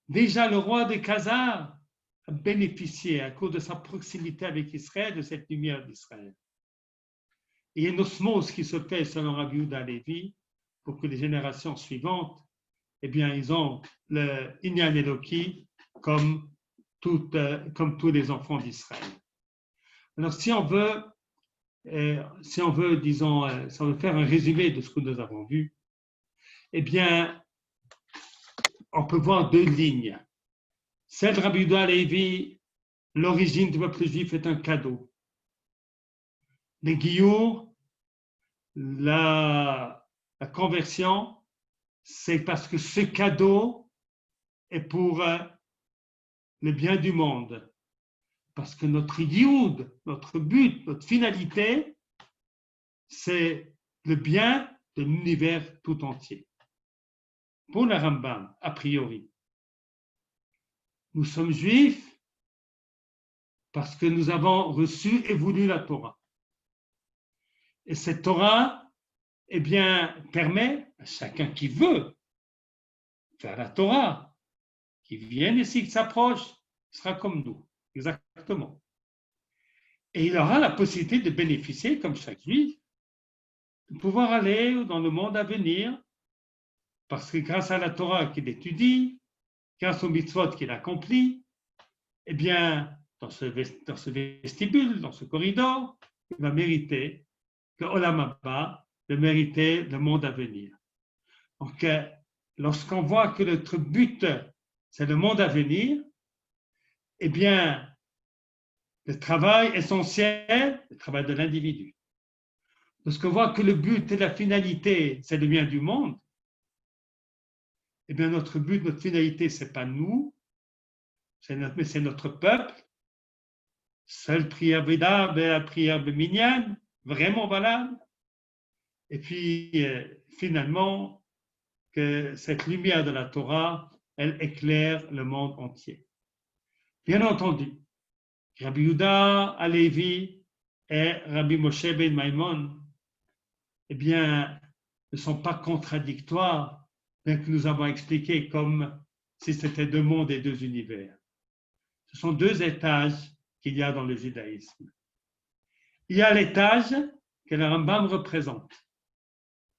Déjà, le roi de Khazar a bénéficié, à cause de sa proximité avec Israël, de cette lumière d'Israël. Et il y a une osmose qui se fait selon Rabbi Yehuda Halevi pour que les générations suivantes, eh bien, ils ont le Inyan Eloki comme tous les enfants d'Israël. Alors, si on veut, disons, si on veut faire un résumé de ce que nous avons vu, eh bien, on peut voir deux lignes. Celle de Rabbi Yehuda Halevi, l'origine du peuple juif est un cadeau. Le Giour, la conversion, c'est parce que ce cadeau est pour le bien du monde. Parce que notre Yioud, notre but, notre finalité, c'est le bien de l'univers tout entier. Pour le Rambam, a priori, nous sommes juifs parce que nous avons reçu et voulu la Torah. Et cette Torah, eh bien, permet à chacun qui veut faire la Torah, qui vienne ici, qui s'approche, sera comme nous, exactement. Et il aura la possibilité de bénéficier, comme chaque juif, de pouvoir aller dans le monde à venir, parce que grâce à la Torah qu'il étudie, grâce aux mitzvot qu'il accomplit, eh bien, dans ce vestibule, dans ce corridor, il va mériter que Olam Haba, de mériter le monde à venir. Donc, lorsqu'on voit que notre but, c'est le monde à venir, eh bien, le travail essentiel, le travail de l'individu. Lorsqu'on voit que le but et la finalité, c'est le bien du monde, eh bien notre but, notre finalité, ce n'est pas nous, mais c'est notre peuple. Seule prière valable est la prière mignonne, vraiment valable. Et puis, finalement, que cette lumière de la Torah, elle éclaire le monde entier. Bien entendu, Rabbi Yehuda Halevi et Rabbi Moshe ben Maimon, eh bien, ne sont pas contradictoires, bien que nous avons expliqué comme si c'était deux mondes et deux univers. Ce sont deux étages qu'il y a dans le judaïsme. Il y a l'étage que le Rambam représente,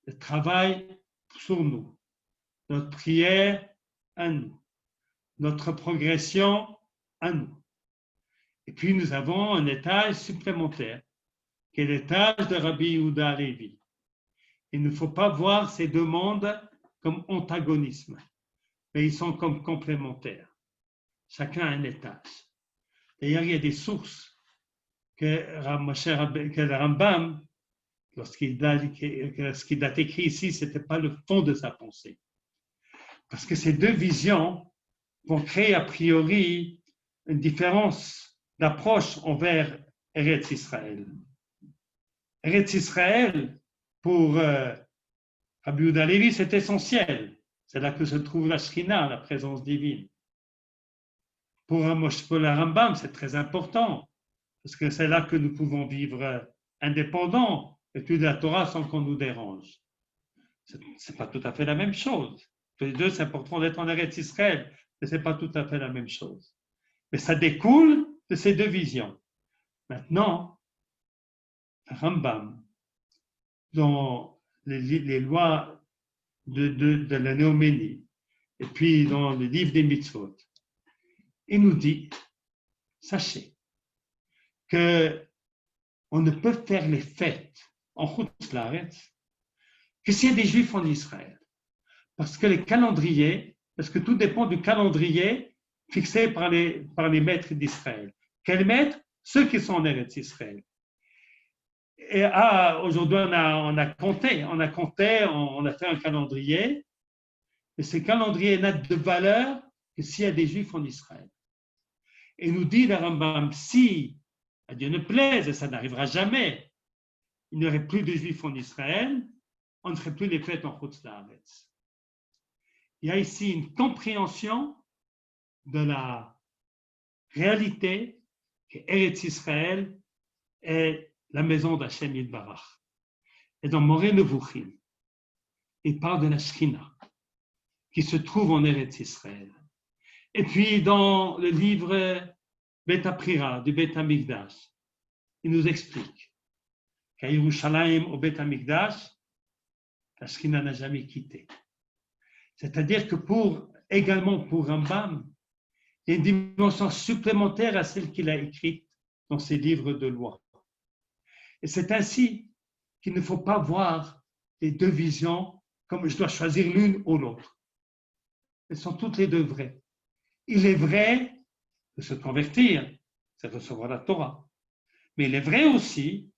le travail sur nous, notre prière à nous, notre progression à nous. Et puis nous avons un étage supplémentaire, qui est l'étage de Rabbi Yehuda Halevi. Il ne faut pas voir ces deux mondes comme antagonisme, mais ils sont comme complémentaires. Chacun a un étage. D'ailleurs, il y a des sources que le Rambam, lorsqu'il a écrit ici, ce n'était pas le fond de sa pensée. Parce que ces deux visions vont créer a priori une différence d'approche envers Eretz Israël. Eretz Israël, pour Rabbi Yehuda Halevi, c'est essentiel. C'est là que se trouve la Shekhinah, la présence divine. Pour le Rambam, c'est très important, parce que c'est là que nous pouvons vivre indépendants, étudier la Torah sans qu'on nous dérange. Ce n'est pas tout à fait la même chose. Tous les deux, c'est important d'être en Eretz Israël, mais ce n'est pas tout à fait la même chose. Mais ça découle de ces deux visions. Maintenant, Rambam, dans les lois de la Néoménie, et puis dans le livre des mitzvot, il nous dit, sachez qu'on ne peut faire les fêtes en Chutz La'aretz que s'il y a des Juifs en Israël. Parce que tout dépend du calendrier fixé par les maîtres d'Israël. Quels maîtres? Ceux qui sont en Eretz Israël. Et aujourd'hui, on a fait un calendrier, et ce calendrier n'a de valeur que s'il y a des Juifs en Israël. Et nous dit le Rambam, si, à Dieu ne plaise, et ça n'arrivera jamais, il n'y aurait plus de Juifs en Israël, on ne ferait plus les fêtes en Chutz La'aretz. Il y a ici une compréhension de la réalité que Eretz Israël est la maison d'Hashem Yitbarach. Et dans Moreh Nevuchim, il parle de la Shekhinah qui se trouve en Eretz Israël. Et puis dans le livre Bet Aprira du Bet Hamikdash, il nous explique qu'à Yerushalayim, au Bet Hamikdash, la Shekhinah n'a jamais quitté. C'est-à-dire que également pour Rambam, il y a une dimension supplémentaire à celle qu'il a écrite dans ses livres de loi. Et c'est ainsi qu'il ne faut pas voir les deux visions comme je dois choisir l'une ou l'autre. Elles sont toutes les deux vraies. Il est vrai de se convertir, c'est recevoir la Torah. Mais il est vrai aussi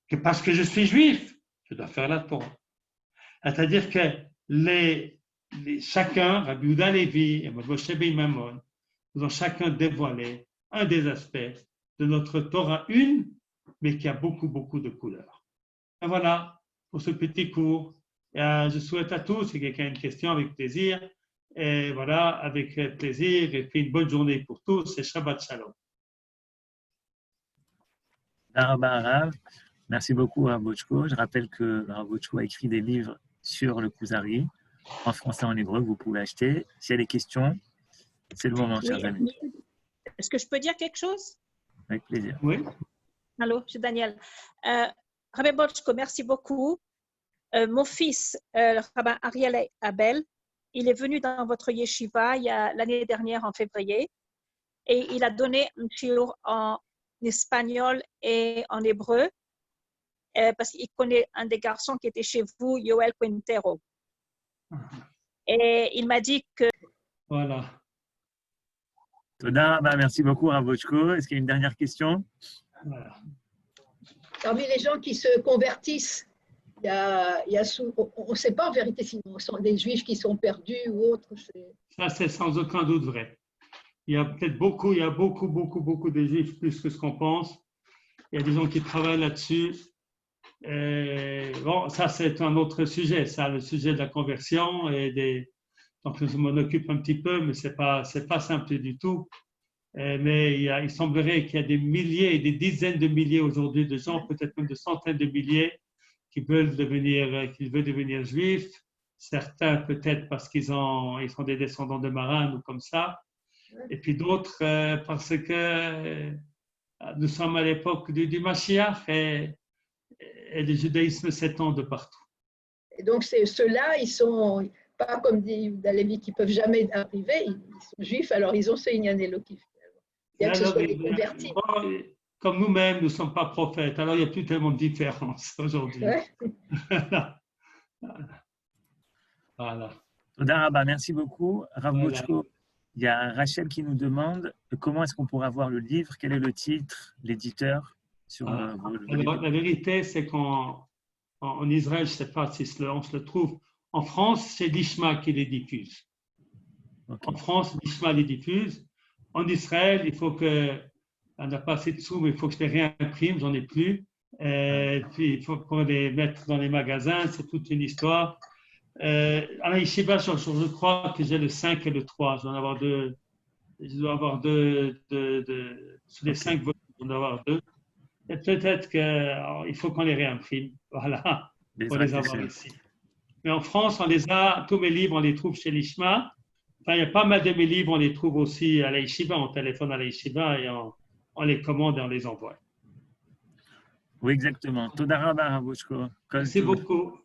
que parce que je suis juif, je dois faire la Torah. C'est-à-dire que chacun, Rabbi Yehuda Halevi et Moshe ben Maimon, nous ont chacun dévoilé un des aspects de notre Torah une, mais qui a beaucoup, beaucoup de couleurs. Et voilà pour ce petit cours. Et je souhaite à tous, si quelqu'un a une question, avec plaisir. Et voilà, avec plaisir. Et puis une bonne journée pour tous et Shabbat Shalom. Merci beaucoup à Bochko. Je rappelle que Bochko a écrit des livres sur le Kuzari, en français et en hébreu, que vous pouvez acheter. S'il y a des questions, c'est le moment, chers amis. Est-ce que je peux dire quelque chose? Avec plaisir. Oui. Allô, c'est Daniel. Rabbi Bochko, merci beaucoup. Mon fils, Rabbin Ariel Abel, il est venu dans votre yeshiva l'année dernière en février et il a donné un shiur en espagnol et en hébreu parce qu'il connaît un des garçons qui était chez vous, Yoel Quintero. Et il m'a dit que... Voilà. Toda, merci beaucoup, Rav Bochko. Est-ce qu'il y a une dernière question? Voilà. Parmi les gens qui se convertissent, on ne sait pas en vérité si ce sont des juifs qui sont perdus ou autres. Ça, c'est sans aucun doute vrai. Il y a beaucoup de juifs, plus que ce qu'on pense. Il y a des gens qui travaillent là-dessus. Bon, ça, c'est un autre sujet, ça, le sujet de la conversion. Donc, je m'en occupe un petit peu, mais ce n'est pas simple du tout. Mais il semblerait qu'il y a des milliers et des dizaines de milliers aujourd'hui de gens, peut-être même de centaines de milliers, qui veulent devenir juifs. Certains, peut-être parce ils sont des descendants de marins ou comme ça. Et puis d'autres, parce que nous sommes à l'époque du Mashiach et le judaïsme s'étend de partout. Et donc, ceux-là, ils sont pas comme des Lévi qui ne peuvent jamais arriver, ils sont juifs, alors ils ont ce Inyan Elokif. Bien que ce soit des convertis. Comme nous-mêmes, nous ne sommes pas prophètes, alors il n'y a plus tellement de différence aujourd'hui. Ouais. Voilà. Toda Rabba, merci beaucoup. Rav Voilà. Bochko, il y a Rachel qui nous demande comment est-ce qu'on pourra voir le livre, quel est le titre, l'éditeur sur Alors, la vérité, c'est qu'en Israël, je ne sais pas si on se le trouve. En France, c'est l'Ishma qui les diffuse. Okay. En France, l'Ishma les diffuse. En Israël, il faut que, on n'a pas assez de sous, mais il faut que je les réimprime, j'en ai plus. Puis il faut pour les mettre dans les magasins, c'est toute une histoire. À la Yeshiva, je crois que j'ai le 5 et le 3. Je dois avoir deux sur les 5 volumes, je dois avoir 2. Et peut-être qu'il faut qu'on les réimprime. Voilà, pour les avoir ici. Mais en France, tous mes livres, on les trouve chez l'Ishma. Enfin, il y a pas mal de mes livres, on les trouve aussi à la Yeshiva. On téléphone à la Yeshiva et on les commande et on les envoie. Oui, exactement. Toda Rabba, Rav Bochko. Merci beaucoup.